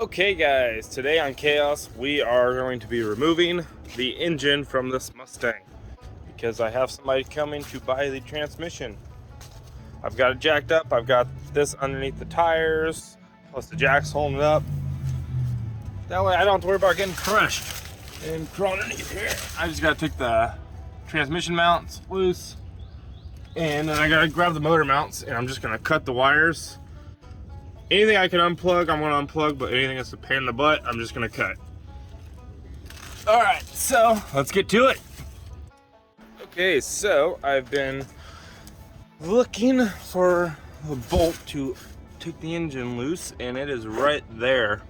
Okay guys, today on Chaos we are going to be removing the engine from this Mustang because I have somebody coming to buy the transmission. I've got it jacked up, I've got this underneath the tires, plus the jack's holding it up. That way I don't have to worry about getting crushed and crawling underneath here. I just gotta take the transmission mounts loose, and then I gotta grab the motor mounts, and I'm just gonna cut the wires. Anything I can unplug, I'm gonna unplug, but anything that's a pain in the butt, I'm just gonna cut. All right, so let's get to it. Okay, so I've been looking for a bolt to take the engine loose, and it is right there.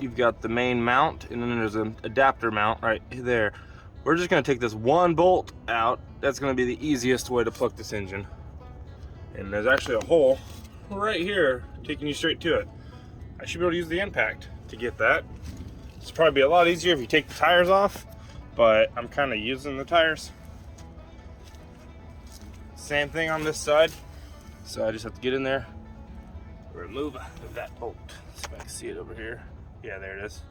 You've got the main mount, and then there's an adapter mount right there. We're just gonna take this one bolt out. That's gonna be the easiest way to plug this engine. And there's actually a hole right here taking you straight to it. I should be able to use the impact to get that. It's probably be a lot easier if you take the tires off, but I'm kind of using the tires. Same thing on this side. So I just have to get in there, remove that bolt. See if I can see it over here. Yeah, there it is.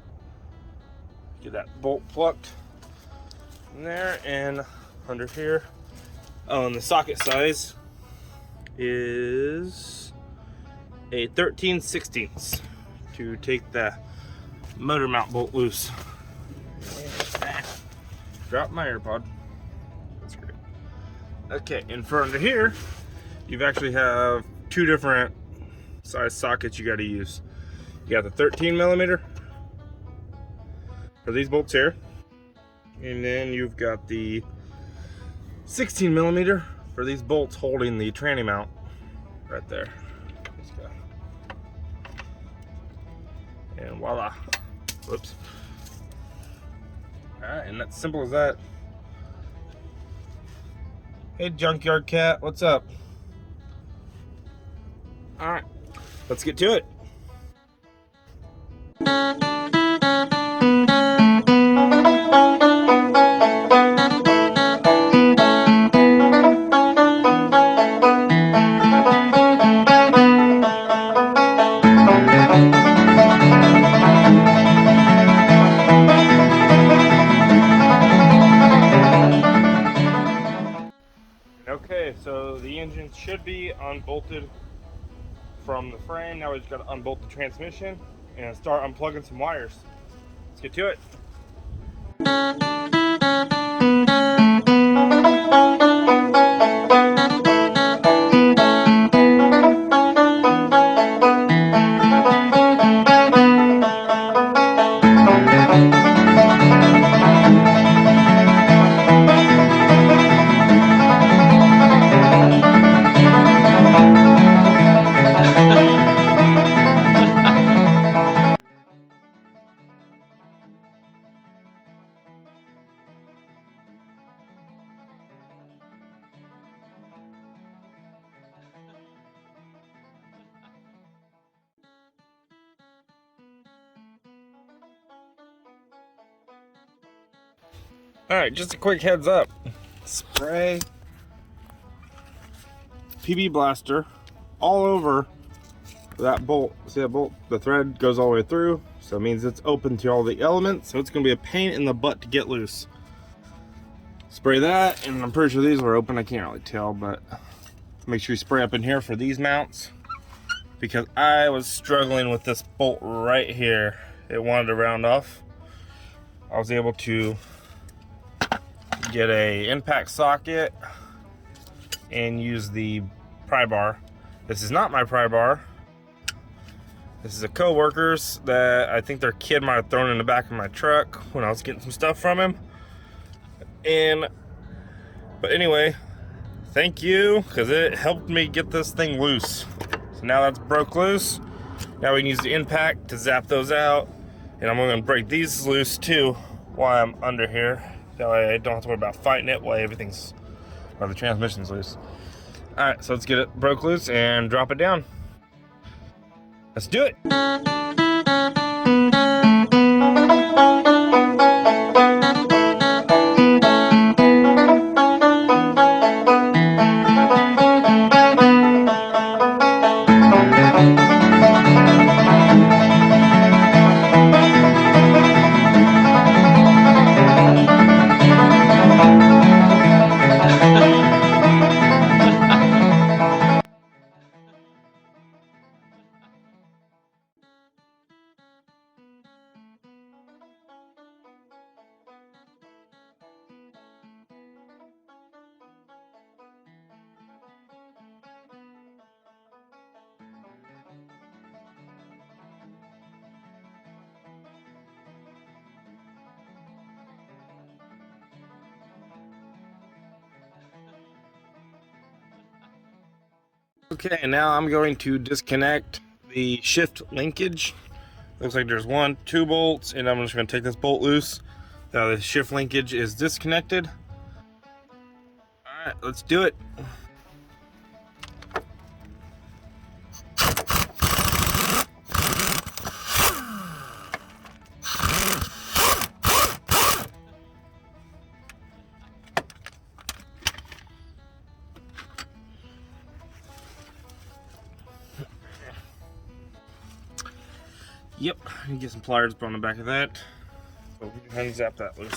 Get that bolt plucked in there and under here. Oh, and the socket size is a 13/16 to take the motor mount bolt loose. Drop my AirPod. That's great. Okay, and for under here, you actually have two different size sockets you got to use. You got the 13mm for these bolts here, and then you've got the 16mm for these bolts holding the tranny mount right there. And voila. Whoops. Alright, and that's simple as that. Hey junkyard cat, what's up? Alright, let's get to it. Okay, so the engine should be unbolted from the frame. Now we just got to unbolt the transmission and start unplugging some wires. Let's get to it. Alright, just a quick heads up. Spray PB Blaster all over that bolt. See that bolt? The thread goes all the way through, so it means it's open to all the elements, so it's going to be a pain in the butt to get loose. Spray that, and I'm pretty sure these are open. I can't really tell, but make sure you spray up in here for these mounts, because I was struggling with this bolt right here. It wanted to round off. I was able to get a impact socket and use the pry bar. This is not my pry bar. This is a co-worker's that I think their kid might have thrown in the back of my truck when I was getting some stuff from him. But anyway, thank you, because it helped me get this thing loose. So now that's broke loose. Now we can use the impact to zap those out, and I'm going to break these loose too while I'm under here. That way I don't have to worry about fighting it while the transmission's loose. Alright, so let's get it broke loose and drop it down. Let's do it! Okay, now I'm going to disconnect the shift linkage. Looks like there's 2 bolts, and I'm just going to take this bolt loose. Now the shift linkage is disconnected. Alright, let's do it. Yep, you get some pliers put on the back of that. So we can zap that loose.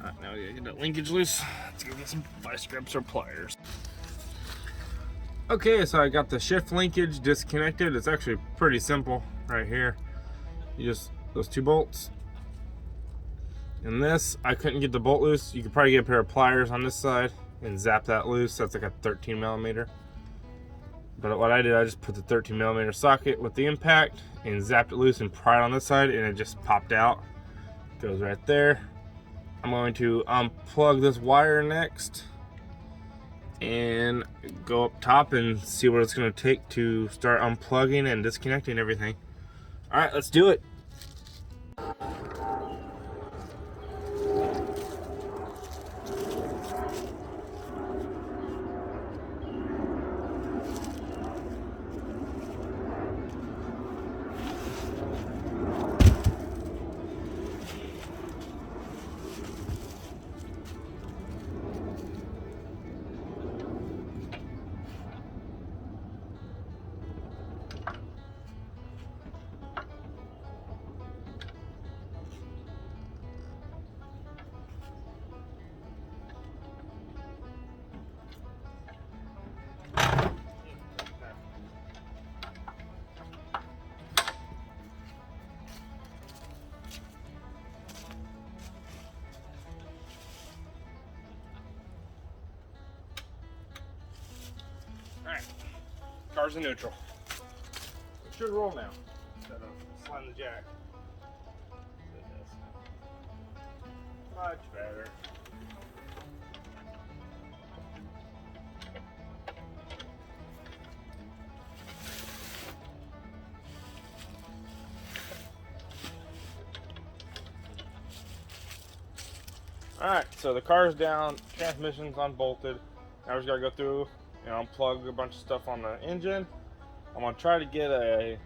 Alright, now we gotta get that linkage loose. Let's go get some vice grips or pliers. Okay, so I got the shift linkage disconnected. It's actually pretty simple right here. You just, those 2 bolts. And this, I couldn't get the bolt loose. You could probably get a pair of pliers on this side and zap that loose. That's like a 13 millimeter. But what I did, I just put the 13 millimeter socket with the impact and zapped it loose and pried on this side, and it just popped out. Goes right there. I'm going to unplug this wire next and go up top and see what it's going to take to start unplugging and disconnecting everything. All right, let's do it. Alright, car's in neutral. It should roll now instead of sliding the jack. Much better. Alright, so the car's down, transmission's unbolted. Now we just gotta go through and unplug a bunch of stuff on the engine. I'm gonna try to get a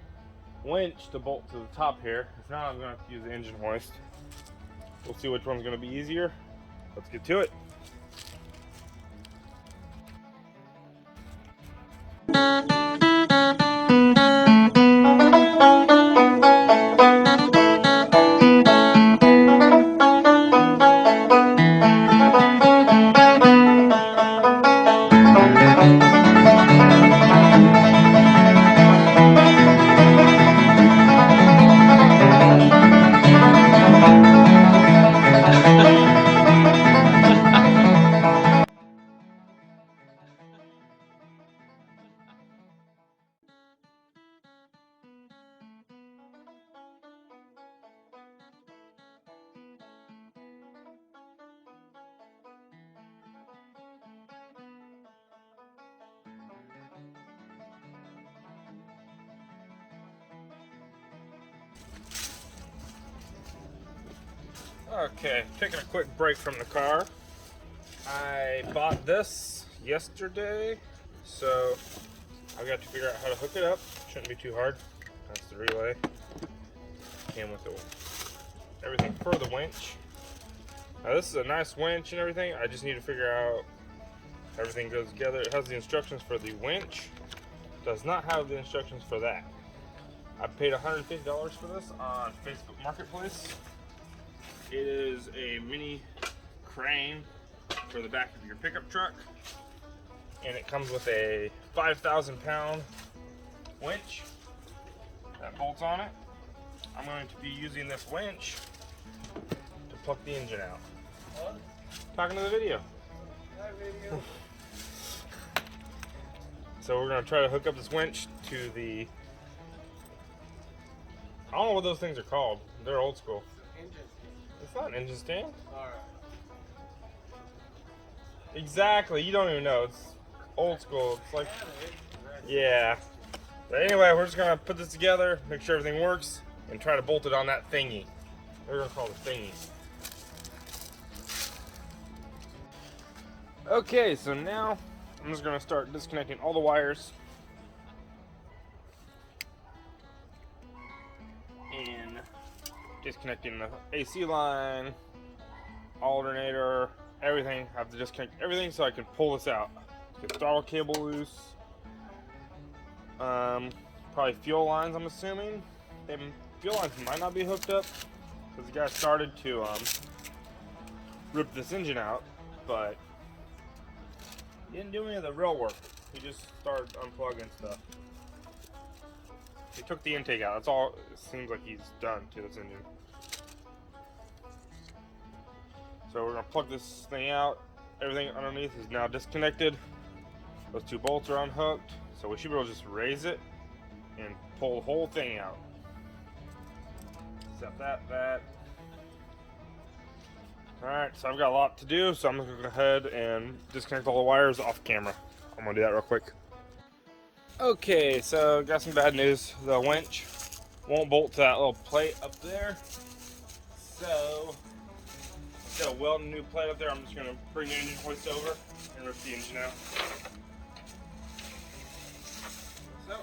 winch to bolt to the top here. If not, I'm gonna have to use the engine hoist. We'll see which one's gonna be easier. Let's get to it. Okay, taking a quick break from the car. I bought this yesterday, so I've got to figure out how to hook it up. Shouldn't be too hard. That's the relay. Came with everything for the winch. Now this is a nice winch and everything. I just need to figure out everything goes together. It has the instructions for the winch. Does not have the instructions for that. I paid $150 for this on Facebook Marketplace. It is a mini crane for the back of your pickup truck, and it comes with a 5,000 pound winch. that bolts on it. I'm going to be using this winch to pluck the engine out. What? Talking to the video. Hi, video. So we're going to try to hook up this winch to the... I don't know what those things are called. They're old school. Engine stand. It's not an engine stand. Alright. Exactly. You don't even know. It's old school. It's like... Yeah. But anyway, we're just going to put this together, make sure everything works, and try to bolt it on that thingy. We're going to call it a thingy. Okay, so now I'm just going to start disconnecting all the wires. And disconnecting the AC line, alternator, everything. I have to disconnect everything so I can pull this out. Get throttle cable loose. Probably fuel lines, I'm assuming. Fuel lines might not be hooked up because the guy started to rip this engine out, but he didn't do any of the real work. He just started unplugging stuff. He took the intake out. That's all it seems like he's done to this engine. So we're gonna plug this thing out. Everything underneath is now disconnected. Those two bolts are unhooked. So we should be able to just raise it and pull the whole thing out. Except that. Alright, so I've got a lot to do, so I'm gonna go ahead and disconnect all the wires off camera. I'm gonna do that real quick. Okay, so got some bad news. The winch won't bolt to that little plate up there. So instead of welding a new plate up there, I'm just gonna bring the engine hoist over and rip the engine out. So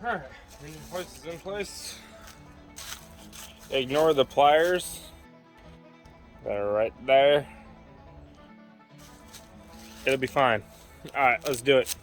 alright, engine hoist is in place. Ignore the pliers that are right there. It'll be fine. Alright, let's do it.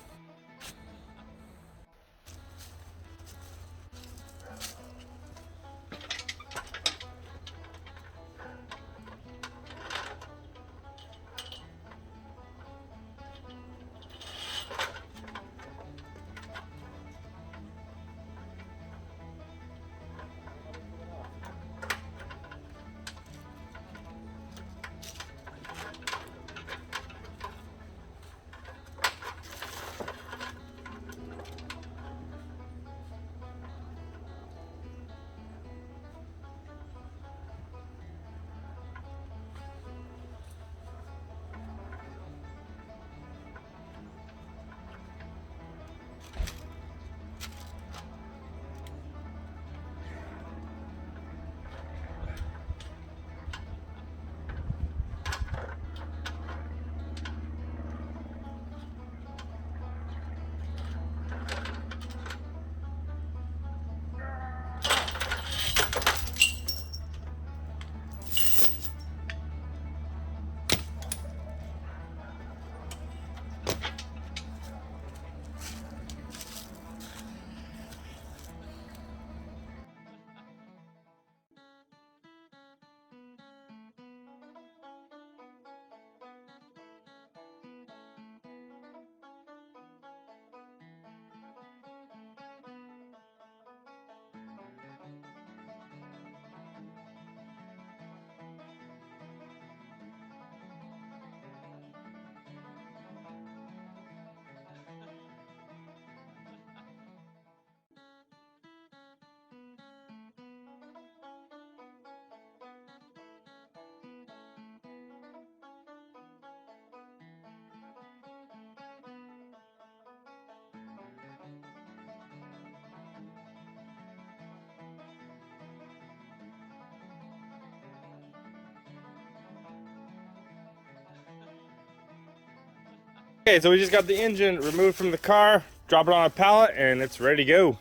Okay, so we just got the engine removed from the car, drop it on a pallet, and it's ready to go.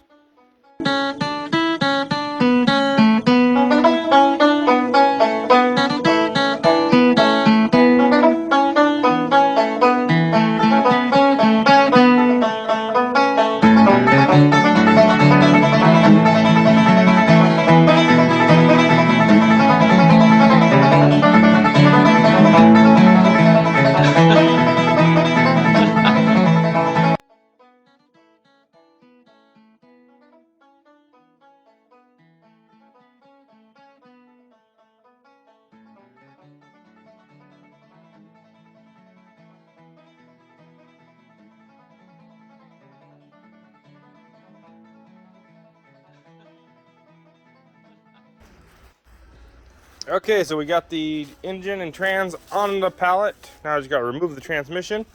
Okay, so we got the engine and trans on the pallet. Now I just got to remove the transmission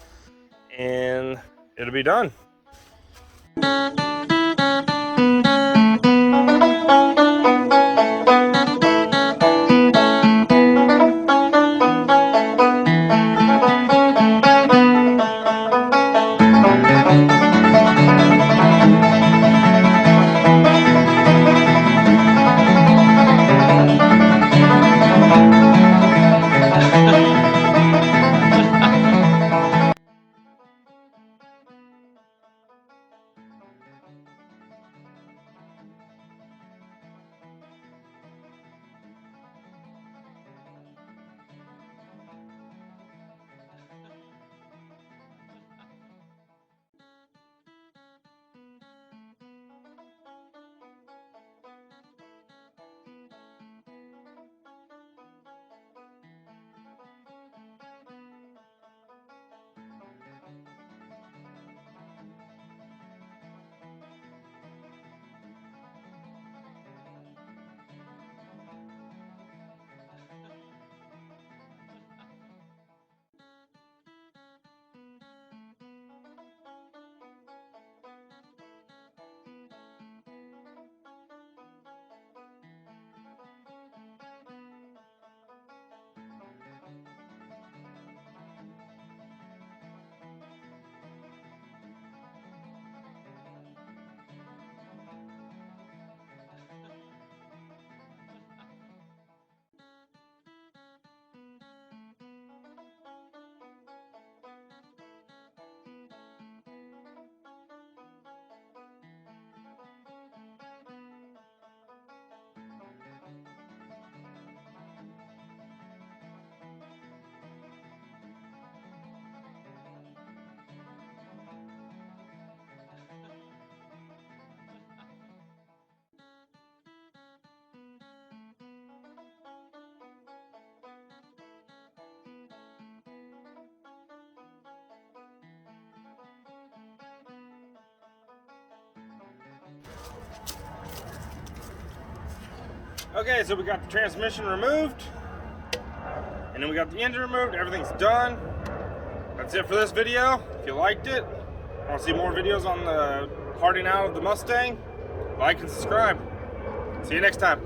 and it'll be done. Okay, so we got the transmission removed, and then we got the engine removed. Everything's done. That's it for this video. If you liked it, want to see more videos on the parting out of the Mustang, like and subscribe. See you next time.